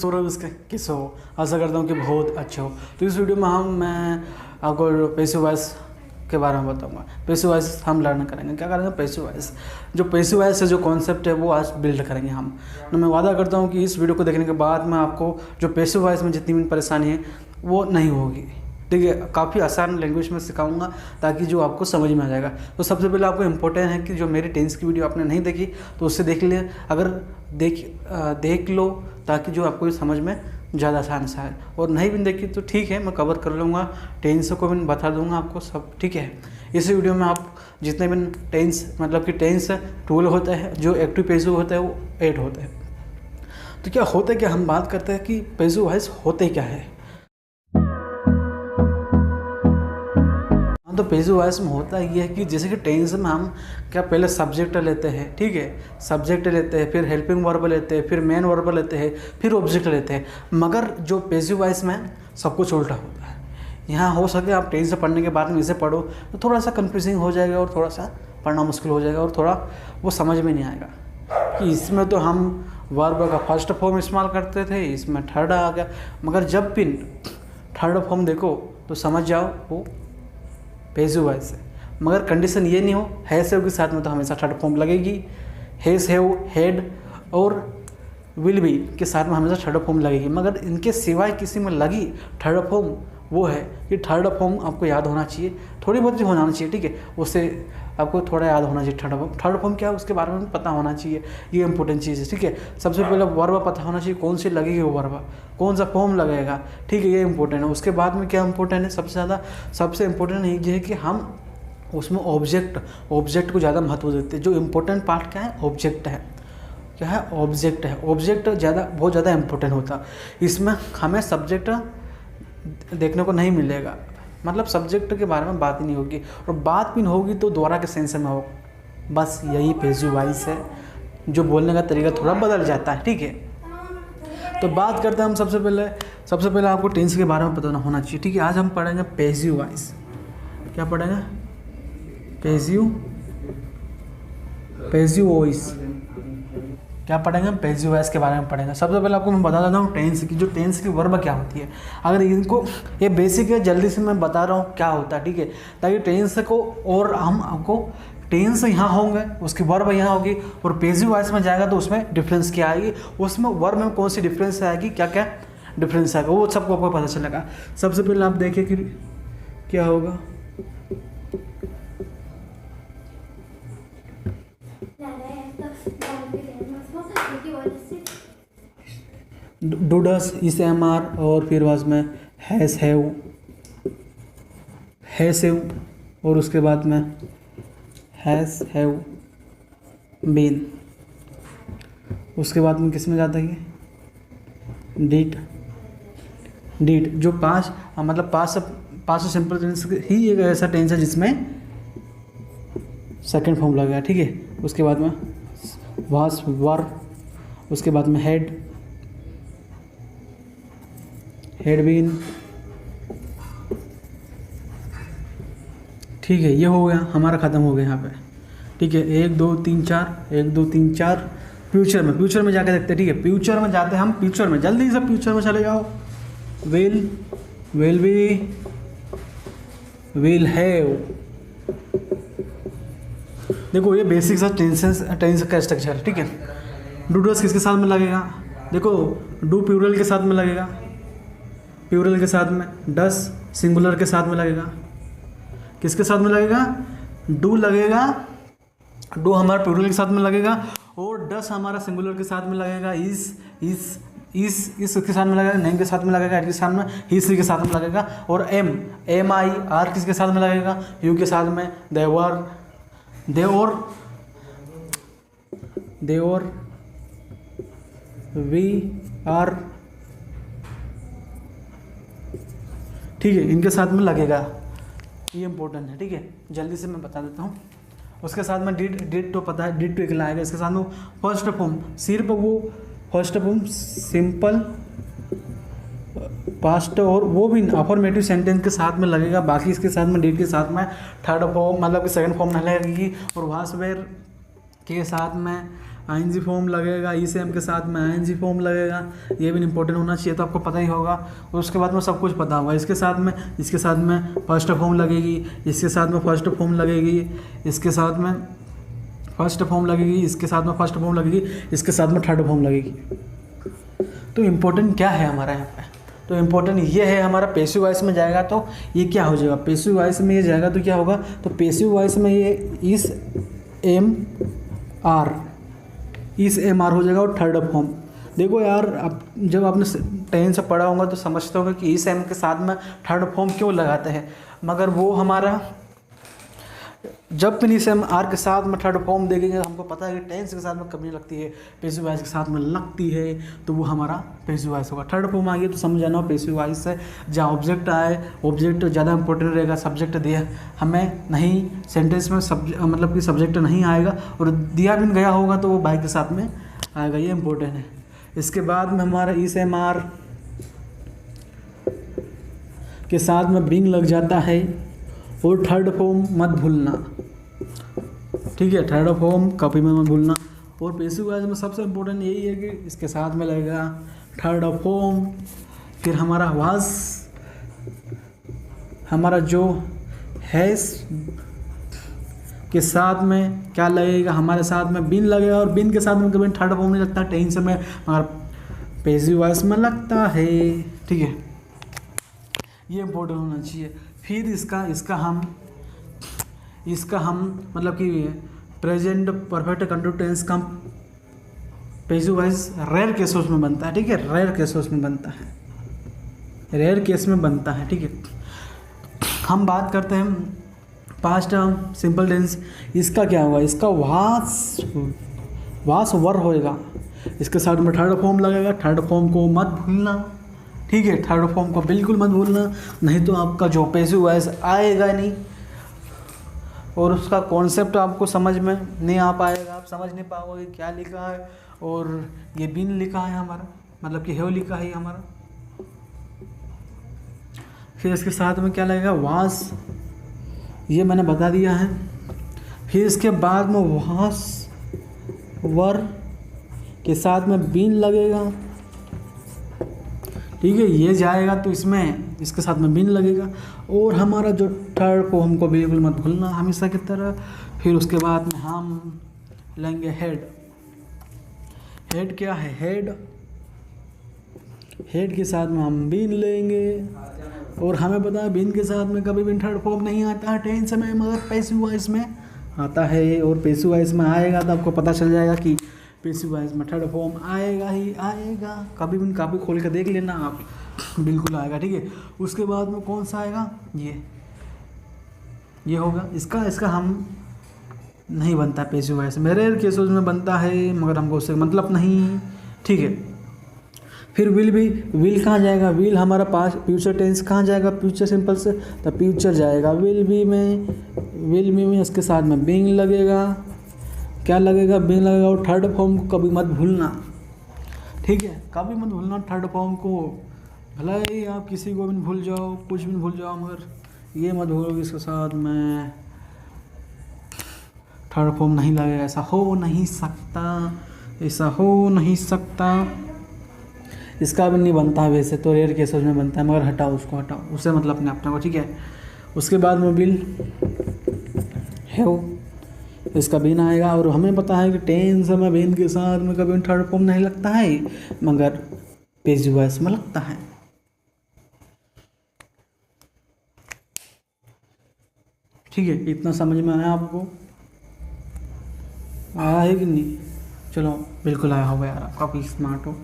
सौरभ इसके कैसे हो। आशा करता हूँ कि बहुत अच्छे हो। तो इस वीडियो में मैं आपको पैसिव वॉइस के बारे में बताऊंगा। पैसिव वॉइस हम लर्न करेंगे। क्या करेंगे? Passive voice. जो पैसिव वॉइस है, जो कॉन्सेप्ट है, वो आज बिल्ड करेंगे हम। तो मैं वादा करता हूँ कि इस वीडियो को देखने के बाद में आपको जो पैसिव वॉइस में जितनी भी परेशानी है वो नहीं होगी। ठीक है, काफ़ी आसान लैंग्वेज में सिखाऊंगा ताकि जो आपको समझ में आ जाएगा। तो सबसे पहले आपको इम्पोर्टेंट है कि जो मेरी टेंस की वीडियो आपने नहीं देखी तो उससे देख ले। अगर देख लो ताकि जो आपको समझ में ज़्यादा आसान सा है। और नहीं भी देखी तो ठीक है, मैं कवर कर लूँगा। टेंस को भी बता दूँगा आपको सब। ठीक है, इस वीडियो में आप जितने भी टेंस मतलब कि टेंस टूल होता है, जो एक्टिव पैसिव होता है, वो ऐड होता है। तो क्या होता है, क्या हम बात करते हैं कि पैसिव वॉइस होते क्या है। तो पैसिव वॉइस में होता ये है कि जैसे कि टेंस में हम क्या पहले सब्जेक्ट लेते हैं। ठीक है, सब्जेक्ट लेते हैं, फिर हेल्पिंग वर्ब लेते हैं, फिर मेन वर्ब लेते हैं, फिर ऑब्जेक्ट लेते हैं। मगर जो पैसिव वॉइस में सब कुछ उल्टा होता है। यहाँ हो सके आप टेंस पढ़ने के बाद में इसे पढ़ो तो थोड़ा सा कन्फ्यूजिंग हो जाएगा और थोड़ा सा पढ़ना मुश्किल हो जाएगा और थोड़ा वो समझ में नहीं आएगा कि इसमें तो हम वर्ब का फर्स्ट फॉर्म इस्तेमाल करते थे, इसमें थर्ड आ गया। मगर जब भी थर्ड फॉर्म देखो तो समझ जाओ वो पैसिव वॉइस है। मगर कंडीशन ये नहीं हो, हैज़ हैव के साथ में तो हमेशा थर्ड फॉर्म लगेगी। हैज़ हैव, हैड और विल बी के साथ में हमेशा थर्ड फॉर्म लगेगी। मगर इनके सिवाय किसी में लगी थर्ड फॉर्म, वो है कि थर्ड फॉर्म आपको याद होना चाहिए, थोड़ी बहुत भी होना चाहिए। ठीक है, उससे आपको थोड़ा याद होना चाहिए। थर्ड फॉर्म क्या है उसके बारे में पता होना चाहिए, ये इंपॉर्टेंट चीज़ है। ठीक है, सबसे पहले वर्ब पता होना चाहिए, कौन सी लगेगी वो वर्ब, कौन सा फॉर्म लगेगा। ठीक है, ये इंपॉर्टेंट है। उसके बाद में क्या इंपॉर्टेंट है, सबसे इम्पोर्टेंट ये है कि हम उसमें ऑब्जेक्ट को ज़्यादा महत्व देते हैं। जो इम्पोर्टेंट पार्ट क्या है, ऑब्जेक्ट है। क्या है? ऑब्जेक्ट है। ऑब्जेक्ट बहुत ज़्यादा इम्पोर्टेंट होता है। इसमें हमें सब्जेक्ट देखने को नहीं मिलेगा, मतलब सब्जेक्ट के बारे में बात ही नहीं होगी, और बात भी होगी तो दोबारा के सेंस में हो। बस यही पैसिव वॉइस है, जो बोलने का तरीका थोड़ा बदल जाता है। ठीक है, तो बात करते हैं हम सबसे पहले आपको टेंस के बारे में पता होना चाहिए। ठीक है, आज हम पढ़ेंगे पैसिव वॉइस। क्या पढ़ेंगे? Passive voice. क्या पढ़ेंगे? पैसिव वॉइस के बारे में पढ़ेंगे। सबसे पहले आपको मैं बता देता हूँ टेंस की, जो टेंस की वर्ब क्या होती है। अगर इनको, ये बेसिक है, जल्दी से मैं बता रहा हूँ क्या होता है। ठीक है, ताकि टेंस को, और हम आपको टेंस यहाँ होंगे, उसकी वर्ब यहाँ होगी, और पैसिव वॉइस में जाएगा तो उसमें डिफरेंस क्या आएगी, उसमें वर्ब में कौन सी डिफरेंस आएगी, क्या क्या डिफरेंस आएगा, वो सबको आपको पता चलेगा। सबसे पहले आप देखिए कि क्या होगा। डू डस, इस एम आर, और फिर बाद में हैज़ हैव, और उसके बाद में हैज़ हैव बीन। उसके बाद में किस में जाता है? डिड। जो पास्ट मतलब पास्ट सिंपल टेंस ही एक ऐसा टेंस है जिसमें सेकंड फॉर्म लगेगा। ठीक है, उसके बाद में वाज, वर, उसके बाद में हैड बीन। ठीक है, ये हो गया, हमारा ख़त्म हो गया यहाँ पे। ठीक है, 1 2 3 4 फ्यूचर में जाके देखते हैं। ठीक है, फ्यूचर में जाते हैं हम। फ्यूचर में जल्दी से फ्यूचर में चले जाओ। Will be, will have. देखो ये बेसिक सा टेंस का स्ट्रक्चर है। ठीक है, डू डस किसके साथ में लगेगा? देखो डू प्लूरल के साथ में लगेगा, प्लूरल के साथ में। डस सिंगुलर के साथ में लगेगा। किसके साथ में लगेगा? डू लगेगा, डू हमारा प्लूरल के साथ में लगेगा, और डस हमारा सिंगुलर के साथ में लगेगा। इस के साथ में लगेगा, नेम के साथ में लगेगा, एट के साथ में, हिस्ट्री के साथ में लगेगा, और एम आई आर किसके साथ में लगेगा? यू के साथ में। दे और वी आर। ठीक है, इनके साथ में लगेगा, ये इंपॉर्टेंट है। ठीक है, जल्दी से मैं बता देता हूँ। उसके साथ में डिड तो पता है, डिड तो एक आएगा। इसके साथ में फर्स्ट फॉर्म, सिर्फ वो फर्स्ट फॉर्म सिंपल पास्ट, और वो भी अफर्मेटिव सेंटेंस के साथ में लगेगा। बाकी इसके साथ में डिड के साथ में थर्ड फॉर्म मतलब कि सेकंड फॉर्म नहीं लगेगी, और वाज वेयर के साथ में आईएनजी फॉर्म लगेगा, ई सेम के साथ में आईएनजी फॉर्म लगेगा, ये भी इंपॉर्टेंट होना चाहिए, तो आपको पता ही होगा। और उसके बाद में सब कुछ पता होगा। इसके साथ में फर्स्ट फॉर्म लगेगी, इसके साथ में फर्स्ट फॉर्म लगेगी, इसके साथ में फर्स्ट फॉर्म लगेगी, इसके साथ में फर्स्ट फॉर्म लगेगी, इसके साथ में थर्ड फॉर्म लगेगी। तो इम्पोर्टेंट क्या है हमारा यहाँ पे? तो इम्पोर्टेंट ये है हमारा पैसिव वॉइस में जाएगा तो ये क्या हो जाएगा, पैसिव वॉइस में ये जाएगा तो क्या होगा, तो पैसिव वॉइस में ये इस एम आर हो जाएगा और थर्ड फॉर्म। देखो यार, अब जब आपने 10 से पढ़ा होगा तो समझते होगा कि इस एम के साथ में थर्ड फॉर्म क्यों लगाते हैं, मगर वो हमारा जब भी इस एम आर के साथ में थर्ड फॉर्म देखेंगे हमको पता है कि टेंस के साथ में कभी लगती है, पैसिव वॉइस के साथ में लगती है, तो वो हमारा पैसिव वॉइस होगा। थर्ड फॉर्म आ गया तो समझ जाना पैसिव वॉइस है। जहाँ ऑब्जेक्ट आए, ऑब्जेक्ट ज़्यादा इंपॉर्टेंट रहेगा, सब्जेक्ट दिया हमें नहीं, सेंटेंस में मतलब कि सब्जेक्ट नहीं आएगा, और दिया भी गया होगा तो वो बाई के साथ में आएगा, ये इंपॉर्टेंट है। इसके बाद में हमारा इस एम आर के साथ में बिंग लग जाता है, और थर्ड फॉर्म मत भूलना, ठीक है, थर्ड फॉर्म कॉपी में मत भूलना। और पैसिव वॉइस में सबसे इम्पोर्टेंट यही है कि इसके साथ में लगेगा थर्ड फॉर्म, फिर हमारा वाज, हमारा जो हैस के साथ में क्या लगेगा, हमारे साथ में बिन लगेगा, और बिन के साथ में कभी थर्ड फॉर्म नहीं लगता टेंस में, मगर पैसिव वॉइस में लगता है, ठीक है, ये इम्पोर्टेंट होना चाहिए। फिर इसका हम मतलब कि प्रेजेंट परफेक्ट कंटिन्यूस टेंस का पैसिव वॉइस रेयर केसेस में बनता है, ठीक है, रेयर केसेस में बनता है, रेयर केस में बनता है, ठीक है। हम बात करते हैं पास्ट सिंपल टेंस, इसका क्या होगा, इसका वास वर होएगा, इसके साथ में थर्ड फॉर्म लगेगा, थर्ड फॉर्म को मत भूलना, ठीक है, थर्ड फॉर्म को बिल्कुल मत भूलना, नहीं तो आपका जो पैसिव वॉइस आएगा नहीं, और उसका कॉन्सेप्ट आपको समझ में नहीं आ पाएगा, आप समझ नहीं पाओगे क्या लिखा है, और ये बिन लिखा है हमारा, मतलब कि हेव लिखा है हमारा। फिर इसके साथ में क्या लगेगा, वास, ये मैंने बता दिया है। फिर इसके बाद में वास वर के साथ में बिन लगेगा, ठीक है, ये जाएगा तो इसमें इसके साथ में बिन लगेगा, और हमारा जो थर्ड फॉर्म को बिल्कुल मत भूलना हमेशा की तरह। फिर उसके बाद में हम लेंगे हेड। हेड क्या है, हेड के साथ में हम बिन लेंगे, और हमें पता है बिन के साथ में कभी भी थर्ड फॉर्म नहीं आता है टेंस में, मगर पैसिव वॉइस में आता है, और पैसिव वॉइस में आएगा तो आपको पता चल जाएगा कि पैसिव वॉइस में थर्ड फॉर्म आएगा ही आएगा, कभी भी कापी खोल कर देख लेना आप, बिल्कुल आएगा, ठीक है। उसके बाद में कौन सा आएगा, ये होगा, इसका हम नहीं बनता पैसिव वॉइस में, रेयर केसेस में बनता है, मगर हमको उससे मतलब नहीं, ठीक है। फिर विल कहाँ जाएगा, विल हमारा पास्ट फ्यूचर टेंस कहाँ जाएगा, फ्यूचर सिंपल से तो फ्यूचर जाएगा विल बी में इसके साथ में बिंग लगेगा, क्या लगेगा, बिंग लगेगा, और थर्ड फॉर्म को कभी मत भूलना, ठीक है, कभी मत भूलना थर्ड फॉर्म को, भला ही आप किसी को भी भूल जाओ, कुछ भी भूल जाओ, मगर ये मत भूलो इसके साथ में थर्ड फॉर्म नहीं लगेगा, ऐसा हो नहीं सकता, इसका भी नहीं बनता है, वैसे तो रेयर केसेस में बनता है, मगर हटाओ, उससे मतलब अपने को, ठीक है। उसके बाद में बिल है, इसका बिन आएगा, और हमें पता है कि टेंस में बिन के साथ में कभी थर्ड फॉर्म नहीं लगता है, मगर पैसिव वॉइस में लगता है, ठीक है। इतना समझ में आया आपको, आया है कि नहीं, चलो बिल्कुल आया होगा यार, आप काफ़ी स्मार्ट हो।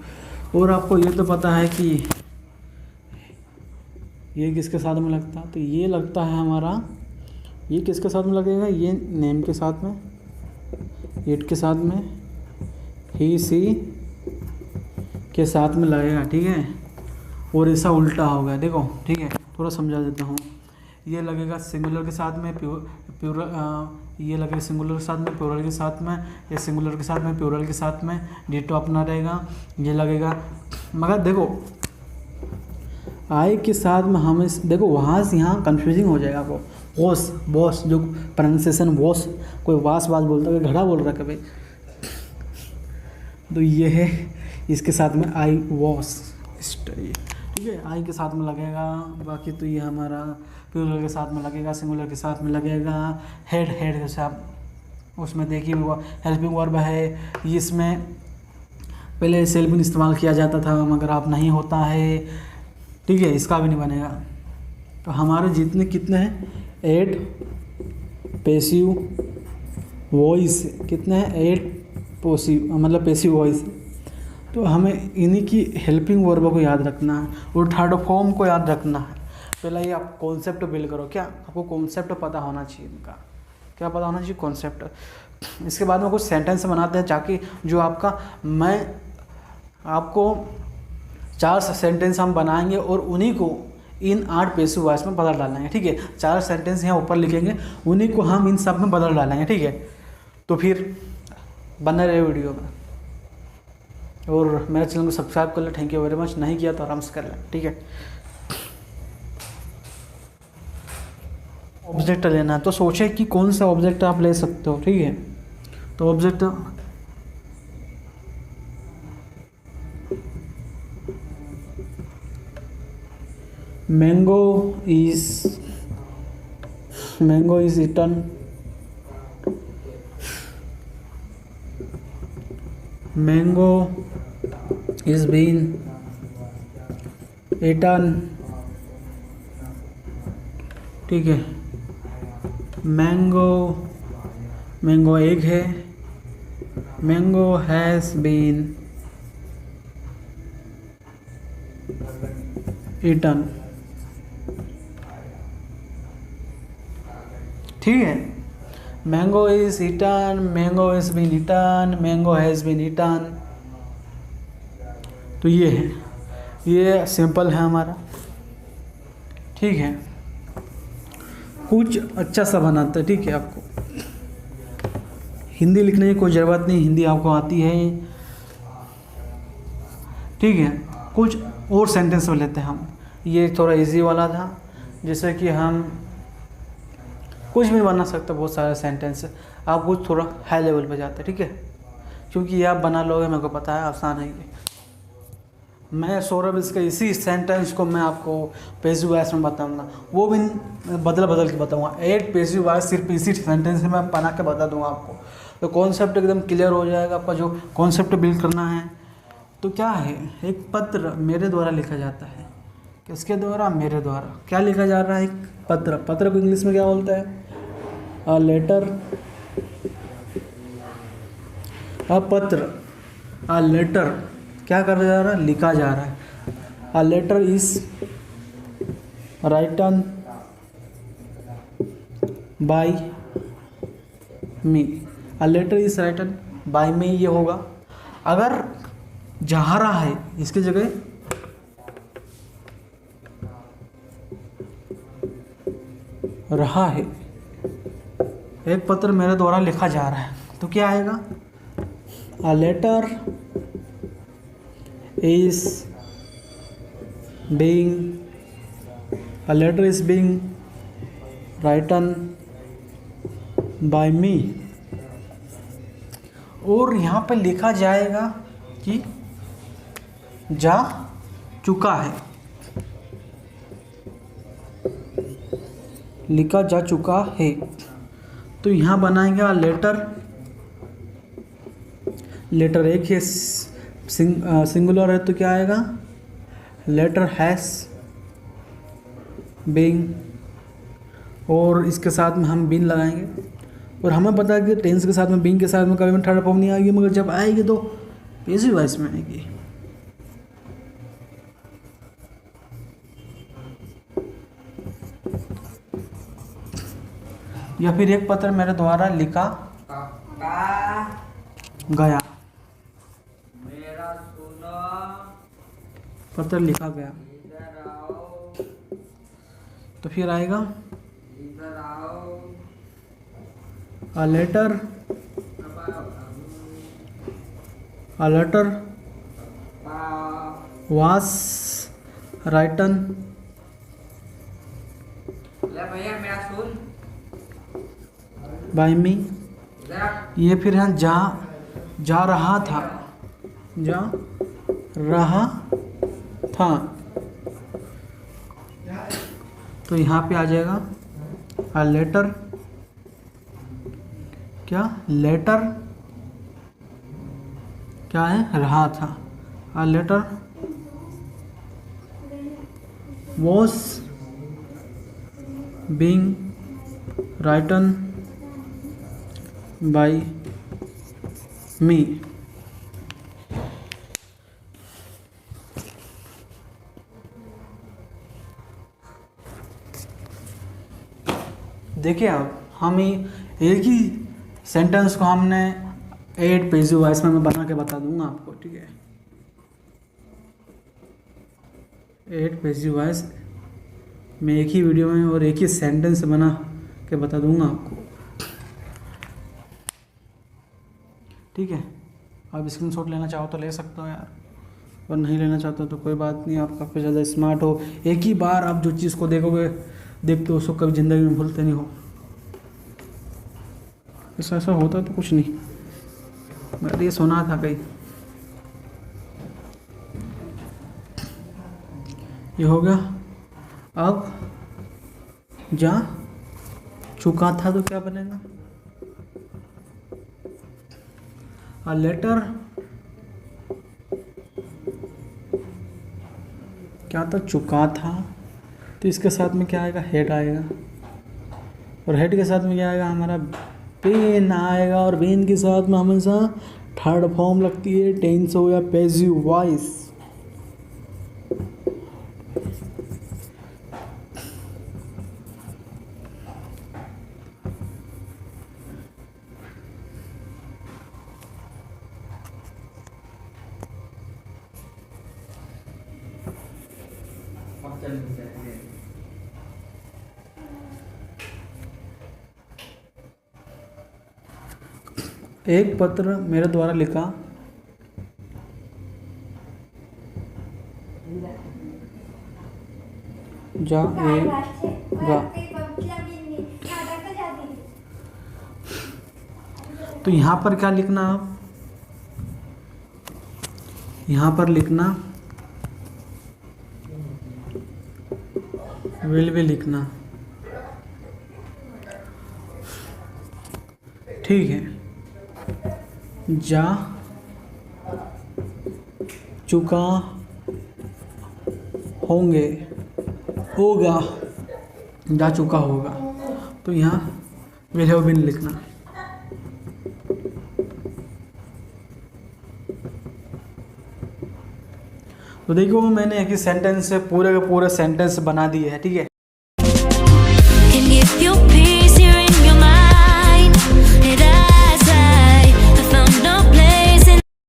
और आपको ये तो पता है कि ये किसके साथ में लगता है, तो ये लगता है हमारा, ये किसके साथ में लगेगा, ये नेम के साथ में, इट के साथ में, ही सी के साथ में लगेगा, ठीक है। और ऐसा उल्टा हो गया, देखो, ठीक है, थोड़ा समझा देता हूँ। ये लगेगा सिंगुलर के साथ में ये लगेगा सिंगुलर के साथ में, प्लूरल के साथ में, ये सिंगुलर के साथ में, प्लूरल के साथ में, डिटो अपना रहेगा, ये लगेगा। मगर देखो आई के साथ में हम देखो वहाँ से यहाँ कन्फ्यूजिंग हो जाएगा आपको। बॉस जो प्रोनाउंसिएशन बॉस, कोई वास बोलता है, घड़ा बोल रहा है कभी, तो ये है, इसके साथ में आई वॉश, ठीक है, आई के साथ में लगेगा। बाकी तो ये हमारा प्लूरल के साथ में लगेगा, सिंगुलर के साथ में लगेगा। हेड, हेड जैसे आप उसमें देखिए हेल्पिंग वर्ब है, इसमें पहले सेल्फिन इस्तेमाल किया जाता था मगर अब नहीं होता है, ठीक है, इसका भी नहीं बनेगा। तो हमारे जितने कितने हैं, 8 पैसिव वॉइस, कितने हैं, 8 पैसिव मतलब पैसिव वॉइस। तो हमें इन्हीं की हेल्पिंग वर्ब को याद रखना है और थर्ड फॉर्म को याद रखना है। पहले ये आप कॉन्सेप्ट बिल्ड करो, क्या आपको कॉन्सेप्ट पता होना चाहिए, इनका क्या पता होना चाहिए, कॉन्सेप्ट। इसके बाद में कुछ सेंटेंस बनाते हैं ताकि जो आपका, मैं आपको 4 सेंटेंस हम बनाएंगे और उन्हीं को इन 8 पैसिव वॉइस में बदल डालेंगे, ठीक है। 4 सेंटेंस यहाँ ऊपर लिखेंगे, उन्हीं को हम इन सब में बदल डालेंगे, ठीक है। तो फिर बने रहे वीडियो में और मेरे चैनल को सब्सक्राइब कर लें। Thank you very much. नहीं किया तो आराम से कर लें, ठीक है। ऑब्जेक्ट लेना है तो सोचे कि कौन सा ऑब्जेक्ट आप ले सकते हो, ठीक है। तो object mango is eaten, mango is being eaten, ठीक है। मैंगो एक है, मैंगो हैज़ बीन ईटन, ठीक है। Mango is eaten, mango is been eaten, mango has been eaten. तो ये है, ये सिंपल है हमारा, ठीक है। कुछ अच्छा सा बनाता है, ठीक है। आपको हिंदी लिखने की कोई ज़रूरत नहीं, हिंदी आपको आती है, ठीक है। कुछ और सेंटेंस लेते हैं हम, ये थोड़ा इजी वाला था, जैसे कि हम कुछ भी बना सकते, बहुत सारे सेंटेंस। आप कुछ थोड़ा हाई लेवल पे जाते हैं, ठीक है, क्योंकि ये आप बना लोगे, मेरे को पता है आसान है ये। मैं सौरभ इसके इसी सेंटेंस को मैं आपको पैसिव वॉइस में बताऊंगा, वो भी बदल के बताऊंगा। 8 पैसिव वॉइस सिर्फ इसी सेंटेंस में मैं बना के बता दूंगा आपको, तो कॉन्सेप्ट एकदम क्लियर हो जाएगा आपका। जो कॉन्सेप्ट बिल्ड करना है तो क्या है, एक पत्र मेरे द्वारा लिखा जाता है, किसके द्वारा, मेरे द्वारा। क्या लिखा जा रहा है, एक पत्र। पत्र को इंग्लिश में क्या बोलता है, अ लेटर, अ पत्र, अ लेटर क्या कर जा रहा है, लिखा जा रहा है। A letter is written by me, a letter is written by me, ये होगा। अगर जा रहा है इसकी जगह रहा है, एक पत्र मेरे द्वारा लिखा जा रहा है, तो क्या आएगा, a letter is being written by me. और यहाँ पे लिखा जाएगा कि जा चुका है, लिखा जा चुका है। तो यहाँ बनाएंगे लेटर एक है, सिंगुलर है, तो क्या आएगा, लेटर हैज़ बीन, और इसके साथ में हम बीन लगाएंगे। और हमें पता है कि टेंस के साथ में बीन के साथ में कभी में थर्ड फॉर्म नहीं आएगी, मगर जब आएगी तो पैसिव वॉइस में आएगी। या फिर एक पत्र मेरे द्वारा लिखा गया, मेरा सुना पत्र लिखा गया, तो फिर आएगा a letter was written by me। ये फिर है जा रहा था, जा रहा था। तो यहाँ पे आ जाएगा a letter, क्या लेटर क्या है, रहा था। a letter was being written by me। देखिए आप, हम ही एक ही सेंटेंस को हमने 8 पेजिव वॉइस में मैं बना के बता दूंगा आपको, ठीक है। 8 पेजिव वॉइस मैं एक ही वीडियो में और एक ही सेंटेंस बना के बता दूंगा आपको, ठीक है। आप स्क्रीनशॉट लेना चाहो तो ले सकते हो यार, और नहीं लेना चाहते हो तो कोई बात नहीं। आप काफ़ी ज़्यादा स्मार्ट हो, एक ही बार आप जो चीज़ को देखते हो उसको कभी ज़िंदगी में भूलते नहीं हो। ऐसा होता तो कुछ नहीं, मैंने ये सुना था कहीं। ये हो गया। अब जा चुका था तो क्या बनेगा, a letter क्या था, चुका था। तो इसके साथ में क्या आएगा, हेड आएगा, और हेड के साथ में क्या आएगा, हमारा पेन आएगा। और पेन के साथ में हमेशा थर्ड फॉर्म लगती है, टेंस हो या पेसिव वॉइस। एक पत्र मेरे द्वारा लिखा जाएगा। तो यहाँ पर क्या लिखना, आप यहाँ पर लिखना विल भी लिखना, ठीक है। जा चुका होंगे, होगा, जा चुका होगा। तो यहाँ विल हैव बीन लिखना। तो देखो मैंने एक ही सेंटेंस से पूरे के पूरे सेंटेंस बना दिए हैं, ठीक है।